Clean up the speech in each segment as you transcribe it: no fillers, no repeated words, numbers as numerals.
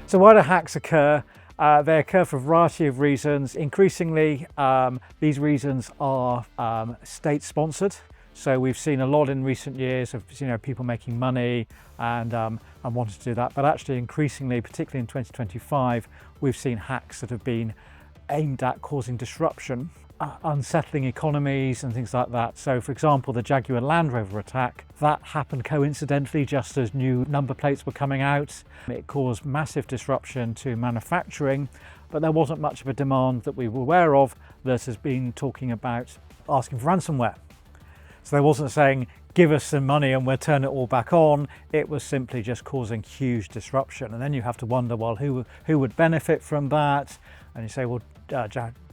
So why do hacks occur? They occur for a variety of reasons. Increasingly, these reasons are state-sponsored. So we've seen a lot in recent years of people making money and wanting to do that. But actually, increasingly, particularly in 2025, we've seen hacks that have been aimed at causing disruption, unsettling economies and things like that. So for example, the Jaguar Land Rover attack, that happened coincidentally just as new number plates were coming out. It caused massive disruption to manufacturing, but there wasn't much of a demand that we were aware of that has been talking about asking for ransomware. So they wasn't saying, give us some money and we'll turn it all back on. It was simply just causing huge disruption. And then you have to wonder, well, who would benefit from that? And you say, well,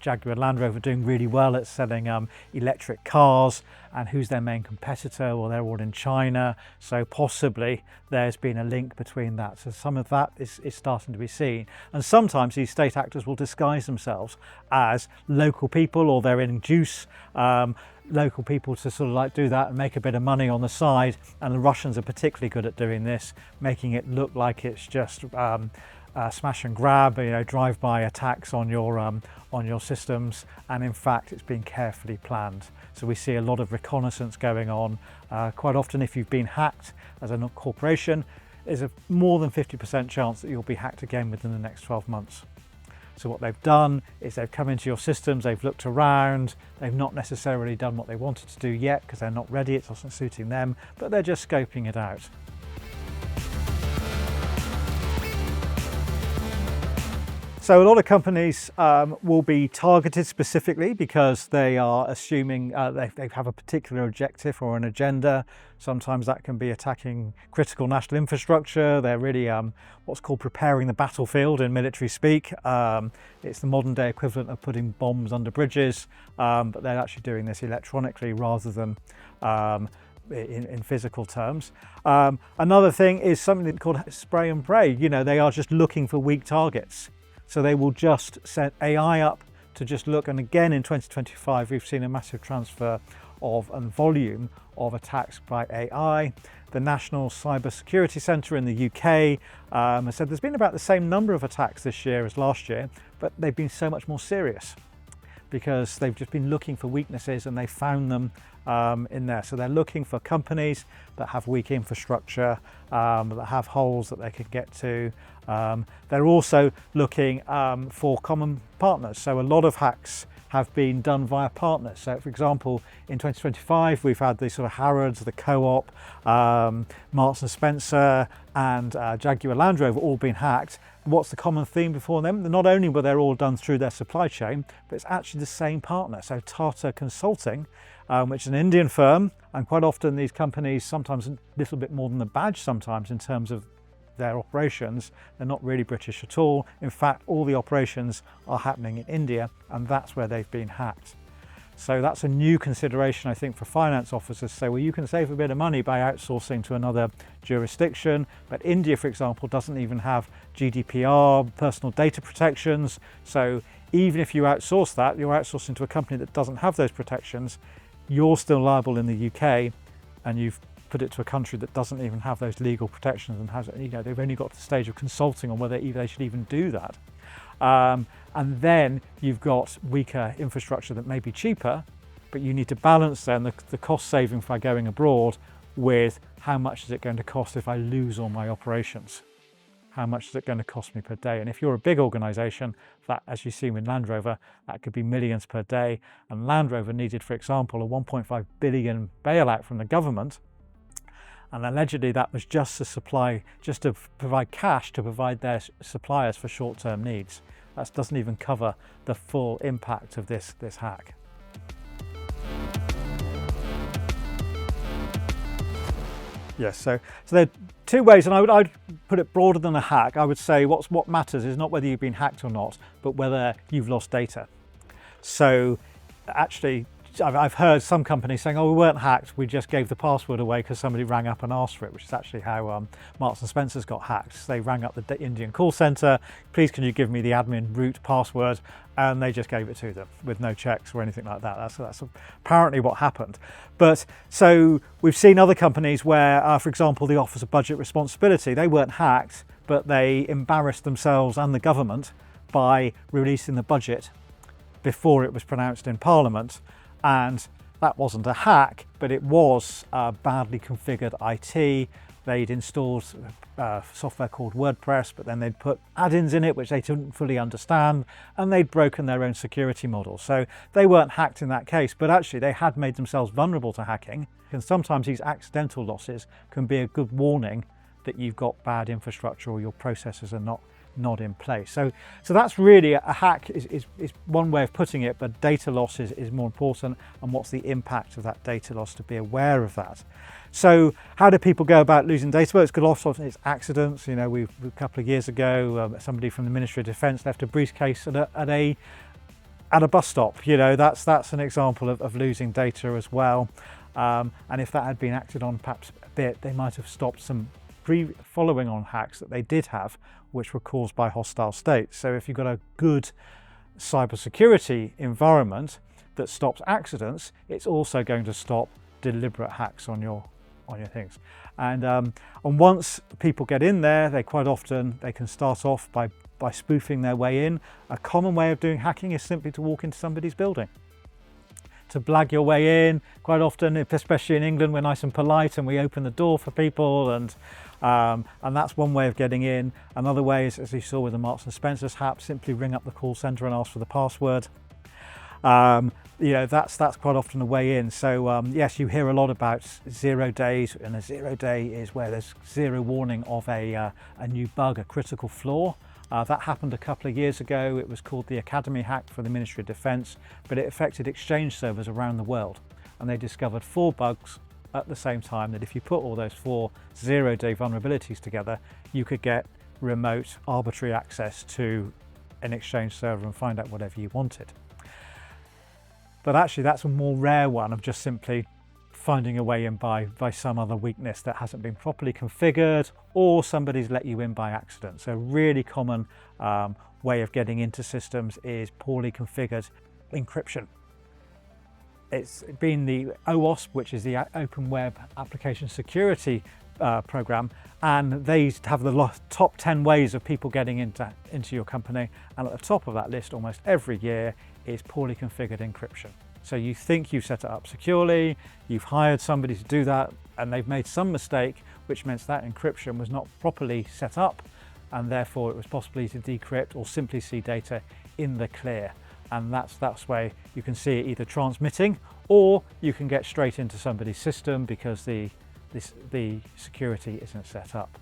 Jaguar Land Rover doing really well at selling electric cars, and who's their main competitor? Well, they're all in China, so possibly there's been a link between that. So some of that is starting to be seen, and sometimes these state actors will disguise themselves as local people, or they're induce local people to sort of like do that and make a bit of money on the side. And the Russians are particularly good at doing this, making it look like it's just smash and grab, drive-by attacks on your systems, and in fact it's been carefully planned. So we see a lot of reconnaissance going on. Quite often, if you've been hacked as a corporation, there's a more than 50% chance that you'll be hacked again within the next 12 months. So what they've done is they've come into your systems, they've looked around, they've not necessarily done what they wanted to do yet because they're not ready, it wasn't suiting them, but they're just scoping it out. So a lot of companies will be targeted specifically because they are assuming they have a particular objective or an agenda. Sometimes that can be attacking critical national infrastructure. They're really what's called preparing the battlefield in military speak. It's the modern day equivalent of putting bombs under bridges, but they're actually doing this electronically rather than in physical terms. Another thing is something called spray and pray. They are just looking for weak targets. So they will just set AI up to just look, and again in 2025 we've seen a massive transfer of and volume of attacks by AI. The National Cybersecurity Centre in the UK has said there's been about the same number of attacks this year as last year, but they've been so much more serious because they've just been looking for weaknesses and they found them in there. So they're looking for companies that have weak infrastructure, that have holes that they can get to. They're also looking for common partners. So a lot of hacks have been done via partners. So for example, in 2025, we've had the sort of Harrods, the Co-op, Marks and Spencer and Jaguar Land Rover all been hacked. What's the common theme before them? Not only were they all done through their supply chain, but it's actually the same partner. So Tata Consulting, which is an Indian firm, and quite often these companies, sometimes a little bit more than the badge sometimes in terms of their operations, they're not really British at all. In fact, all the operations are happening in India, and that's where they've been hacked. So that's a new consideration, I think, for finance officers to say, well, you can save a bit of money by outsourcing to another jurisdiction, but India, for example, doesn't even have GDPR, personal data protections. So even if you outsource that, you're outsourcing to a company that doesn't have those protections, you're still liable in the UK, and you've put it to a country that doesn't even have those legal protections and has, they've only got to the stage of consulting on whether they should even do that. And then you've got weaker infrastructure that may be cheaper, but you need to balance then the cost saving by going abroad with how much is it going to cost if I lose all my operations? How much is it going to cost me per day? And if you're a big organisation, that, as you see with Land Rover, that could be millions per day. And Land Rover needed, for example, a 1.5 billion bailout from the government. And allegedly that was just to provide cash to provide their suppliers for short-term needs. That doesn't even cover the full impact of this hack. Yes, so there are two ways, and I'd put it broader than a hack. I would say what matters is not whether you've been hacked or not, but whether you've lost data. So actually, I've heard some companies saying, oh, we weren't hacked, we just gave the password away because somebody rang up and asked for it, which is actually how Marks and Spencer's got hacked. They rang up the Indian call centre, please can you give me the admin root password, and they just gave it to them with no checks or anything like that. That's apparently what happened. But so we've seen other companies where, for example, the Office of Budget Responsibility, they weren't hacked, but they embarrassed themselves and the government by releasing the budget before it was pronounced in Parliament. And that wasn't a hack, but it was badly configured IT. They'd installed software called WordPress, but then they'd put add-ins in it which they didn't fully understand, and they'd broken their own security model. So they weren't hacked in that case, but actually they had made themselves vulnerable to hacking. And sometimes these accidental losses can be a good warning that you've got bad infrastructure or your processes are not in place. So that's really a hack is one way of putting it, but data loss is more important, and what's the impact of that data loss, to be aware of that. So how do people go about losing data? Well, often it's accidents. You know, a couple of years ago, somebody from the Ministry of Defence left a briefcase at a bus stop. You know, that's an example of losing data as well. And if that had been acted on perhaps a bit, they might have stopped some following on hacks that they did have, which were caused by hostile states. So if you've got a good cybersecurity environment that stops accidents, it's also going to stop deliberate hacks on your things. And once people get in there, they can start off by spoofing their way in. A common way of doing hacking is simply to walk into somebody's building, to blag your way in. Quite often, especially in England, we're nice and polite and we open the door for people, and that's one way of getting in. Another way is, as you saw with the Marks and Spencer's hack, simply ring up the call center and ask for the password. You know, that's quite often a way in. So yes, you hear a lot about 0 days, and a 0 day is where there's zero warning of a new bug, a critical flaw. That happened a couple of years ago. It was called the Academy hack for the Ministry of Defence, but it affected Exchange servers around the world. And they discovered 4 bugs at the same time, that if you put all those 4 0-day vulnerabilities together, you could get remote arbitrary access to an Exchange server and find out whatever you wanted. But actually that's a more rare one of just simply finding a way in by some other weakness that hasn't been properly configured, or somebody's let you in by accident. So a really common way of getting into systems is poorly configured encryption. It's been the OWASP, which is the Open Web Application Security program, and they have the top 10 ways of people getting into your company, and at the top of that list almost every year is poorly configured encryption. So you think you've set it up securely, you've hired somebody to do that, and they've made some mistake, which means that encryption was not properly set up, and therefore it was possibly to decrypt or simply see data in the clear. And that's where you can see it either transmitting, or you can get straight into somebody's system because the security isn't set up.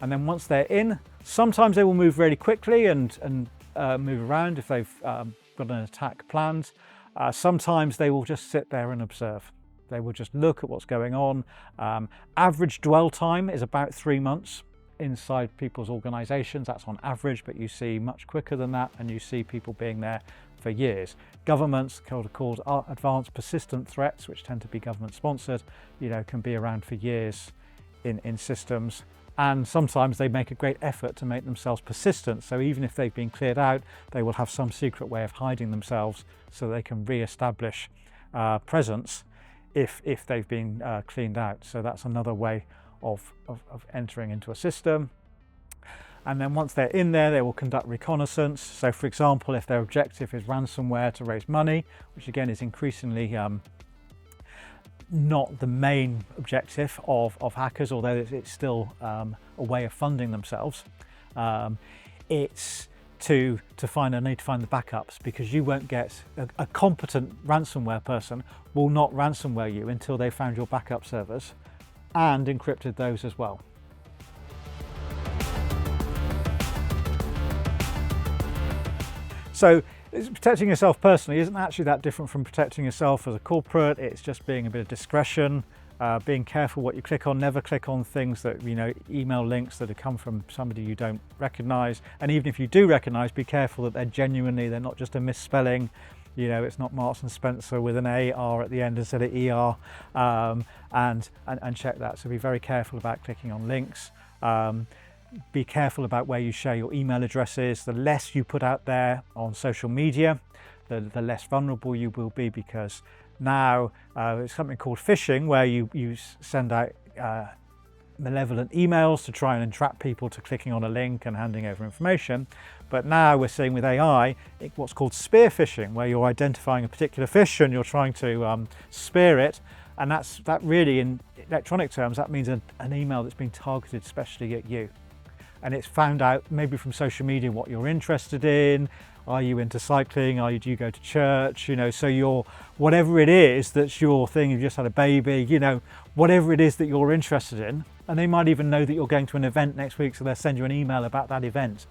And then once they're in, sometimes they will move really quickly and move around if they've got an attack planned. Sometimes they will just sit there and observe. They will just look at what's going on. Average dwell time is about 3 months inside people's organizations. That's on average, but you see much quicker than that, and you see people being there for years. Governments called advanced persistent threats, which tend to be government sponsored, you know, can be around for years in systems. And sometimes they make a great effort to make themselves persistent. So even if they've been cleared out, they will have some secret way of hiding themselves so they can re-establish presence if they've been cleaned out. So that's another way of entering into a system. And then once they're in there, they will conduct reconnaissance. So for example, if their objective is ransomware to raise money, which again is increasingly not the main objective of hackers, although it's still a way of funding themselves, it's to find the backups, because you won't get a competent ransomware person will not ransomware you until they found your backup servers and encrypted those as well. So protecting yourself personally isn't actually that different from protecting yourself as a corporate. It's just being a bit of discretion, being careful what you click on. Never click on things that, you know, email links that have come from somebody you don't recognize. And even if you do recognize, be careful that they're not just a misspelling. You know, it's not Marks and Spencer with an AR at the end instead of ER, and check that. So be very careful about clicking on links. Be careful about where you share your email addresses. The less you put out there on social media, the less vulnerable you will be, because now it's something called phishing, where you send out malevolent emails to try and entrap people to clicking on a link and handing over information. But now we're seeing with AI what's called spear phishing, where you're identifying a particular fish and you're trying to spear it. And that really, in electronic terms, that means an email that's been targeted especially at you. And it's found out maybe from social media what you're interested in. Are you into cycling? Do you go to church? So whatever it is that's your thing, you've just had a baby, whatever it is that you're interested in. And they might even know that you're going to an event next week, so they'll send you an email about that event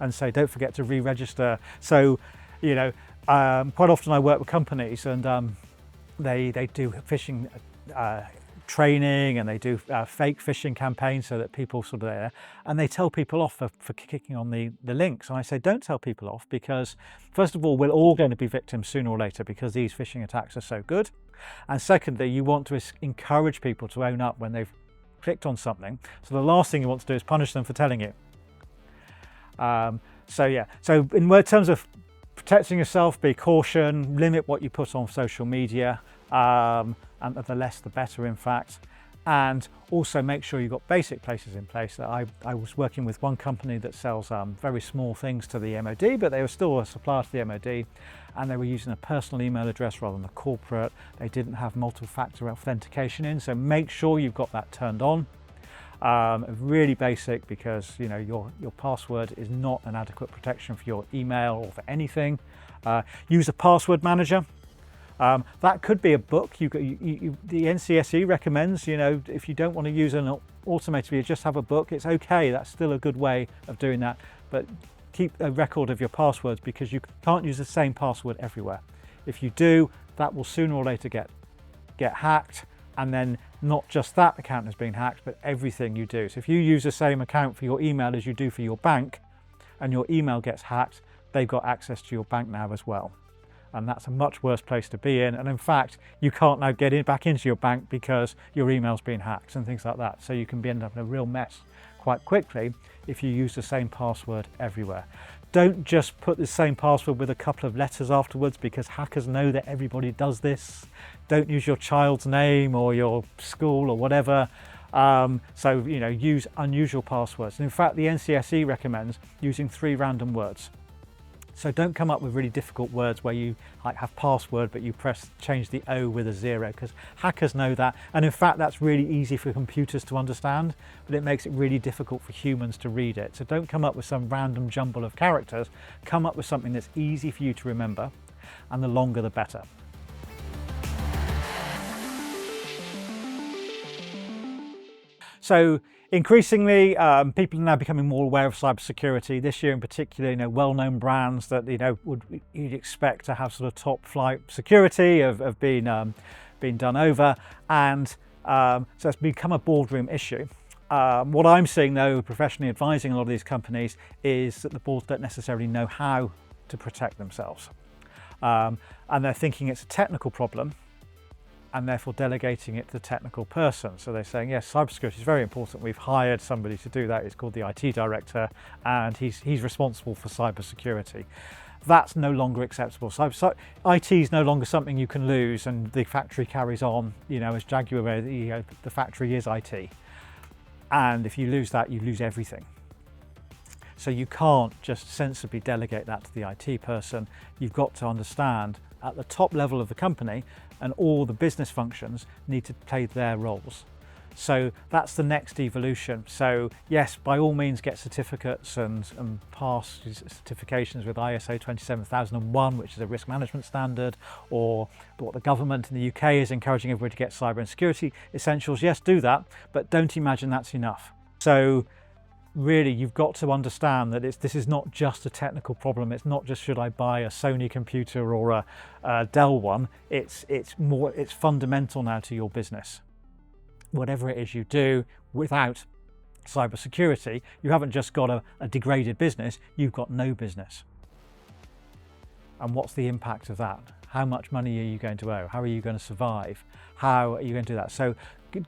and say, don't forget to re-register. So, quite often I work with companies and they do phishing training, and they do fake phishing campaigns so that people sort of there, and they tell people off for clicking on the links. And I say, don't tell people off, because first of all, we're all going to be victims sooner or later because these phishing attacks are so good. And secondly, you want to encourage people to own up when they've clicked on something. So the last thing you want to do is punish them for telling you. So in terms of protecting yourself, be caution, limit what you put on social media, and the less the better, in fact. And also make sure you've got basic places in place. I was working with one company that sells very small things to the MOD, but they were still a supplier to the MOD, and they were using a personal email address rather than a corporate. They didn't have multi-factor authentication in, so make sure you've got that turned on. Really basic, because your password is not an adequate protection for your email or for anything. Use a password manager. That could be a book. The NCSE recommends, if you don't want to use an automated, you just have a book. It's okay. That's still a good way of doing that. But keep a record of your passwords, because you can't use the same password everywhere. If you do, that will sooner or later get hacked. And then not just that account has been hacked, but everything you do. So if you use the same account for your email as you do for your bank, and your email gets hacked, they've got access to your bank now as well. And that's a much worse place to be in. And in fact, you can't now get back into your bank because your email's been hacked and things like that. So you can end up in a real mess quite quickly if you use the same password everywhere. Don't just put the same password with a couple of letters afterwards, because hackers know that everybody does this. Don't use your child's name or your school or whatever. Use unusual passwords. And in fact, the NCSE recommends using 3 random words. So don't come up with really difficult words where you have password, but you change the O with a 0, because hackers know that. And in fact, that's really easy for computers to understand, but it makes it really difficult for humans to read it. So don't come up with some random jumble of characters. Come up with something that's easy for you to remember, and the longer the better. So increasingly, people are now becoming more aware of cybersecurity. This year in particular, well-known brands that you'd expect to have sort of top-flight security have been done over, and so it's become a boardroom issue. What I'm seeing, though, professionally advising a lot of these companies, is that the boards don't necessarily know how to protect themselves, and they're thinking it's a technical problem, and therefore delegating it to the technical person. So they're saying, yes, cybersecurity is very important. We've hired somebody to do that. It's called the IT director, and he's responsible for cybersecurity. That's no longer acceptable. IT is no longer something you can lose, and the factory carries on. As Jaguar, the factory is IT. And if you lose that, you lose everything. So you can't just sensibly delegate that to the IT person. You've got to understand at the top level of the company, and all the business functions need to play their roles. So that's the next evolution. So yes, by all means get certificates and pass certifications with ISO 27001, which is a risk management standard, or what the government in the UK is encouraging everybody to get cyber and security essentials. Yes, do that, but don't imagine that's enough. So really, you've got to understand that this is not just a technical problem. It's not just, should I buy a Sony computer or a Dell one. It's fundamental now to your business. Whatever it is you do, without cybersecurity, you haven't just got a degraded business, you've got no business. And what's the impact of that? How much money are you going to owe? How are you going to survive? How are you going to do that? So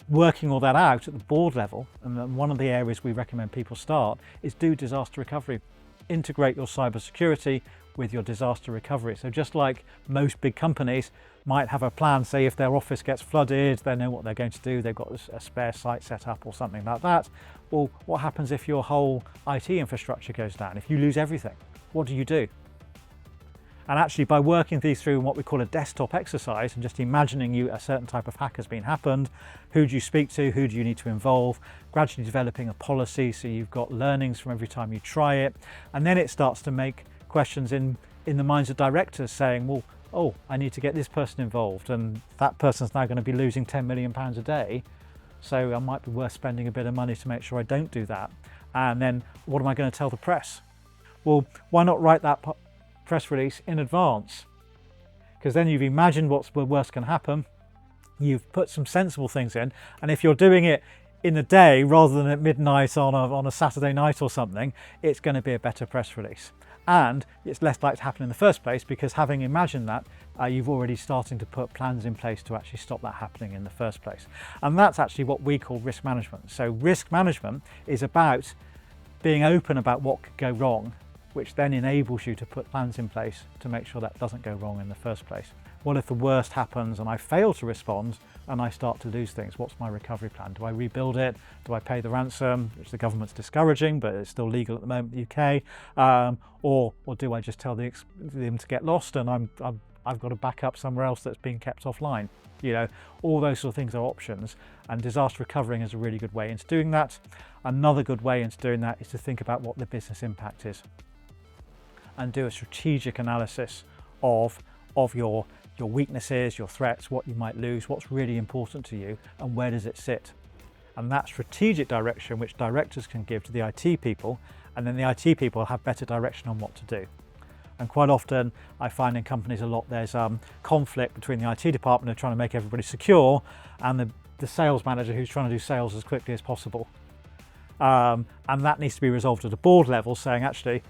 working all that out at the board level, and one of the areas we recommend people start is do disaster recovery. Integrate your cybersecurity with your disaster recovery. So just like most big companies, might have a plan, say if their office gets flooded, they know what they're going to do, they've got a spare site set up or something like that. Well, what happens if your whole IT infrastructure goes down? If you lose everything, what do you do? And actually, by working these through in what we call a desktop exercise and just imagining a certain type of hack has been happened, who do you speak to, who do you need to involve, gradually developing a policy so you've got learnings from every time you try it. And then it starts to make questions in the minds of directors saying, well, oh, I need to get this person involved, and that person's now going to be losing £10 million a day. So I might be worth spending a bit of money to make sure I don't do that. And then what am I going to tell the press? Well, why not write that press release in advance? Because then you've imagined what's the worst can happen, you've put some sensible things in, and if you're doing it in the day rather than at midnight on a Saturday night or something, it's going to be a better press release. And it's less likely to happen in the first place, because having imagined that, you've already starting to put plans in place to actually stop that happening in the first place. And that's actually what we call risk management. So risk management is about being open about what could go wrong, which then enables you to put plans in place to make sure that doesn't go wrong in the first place. What if the worst happens and I fail to respond and I start to lose things? What's my recovery plan? Do I rebuild it? Do I pay the ransom, which the government's discouraging, but it's still legal at the moment in the UK? Or do I just tell them to get lost and I've got to back up somewhere else that's being kept offline? You know, all those sort of things are options, and disaster recovering is a really good way into doing that. Another good way into doing that is to think about what the business impact is and do a strategic analysis of your weaknesses, your threats, what you might lose, what's really important to you, and where does it sit. And that strategic direction which directors can give to the IT people, and then the IT people have better direction on what to do. And quite often I find in companies a lot there's conflict between the IT department who's trying to make everybody secure and the sales manager who's trying to do sales as quickly as possible. And that needs to be resolved at a board level, saying actually,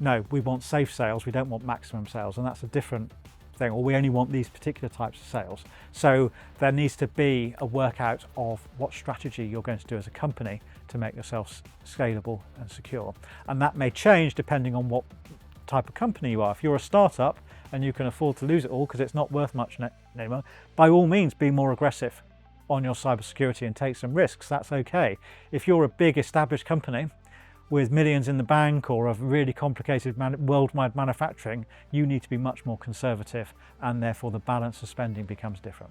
no, we want safe sales, we don't want maximum sales, and that's a different thing, or we only want these particular types of sales. So there needs to be a workout of what strategy you're going to do as a company to make yourself scalable and secure. And that may change depending on what type of company you are. If you're a startup and you can afford to lose it all because it's not worth much anymore, by all means be more aggressive on your cybersecurity and take some risks, that's okay. If you're a big established company with millions in the bank or a really complicated worldwide manufacturing, you need to be much more conservative, and therefore the balance of spending becomes different.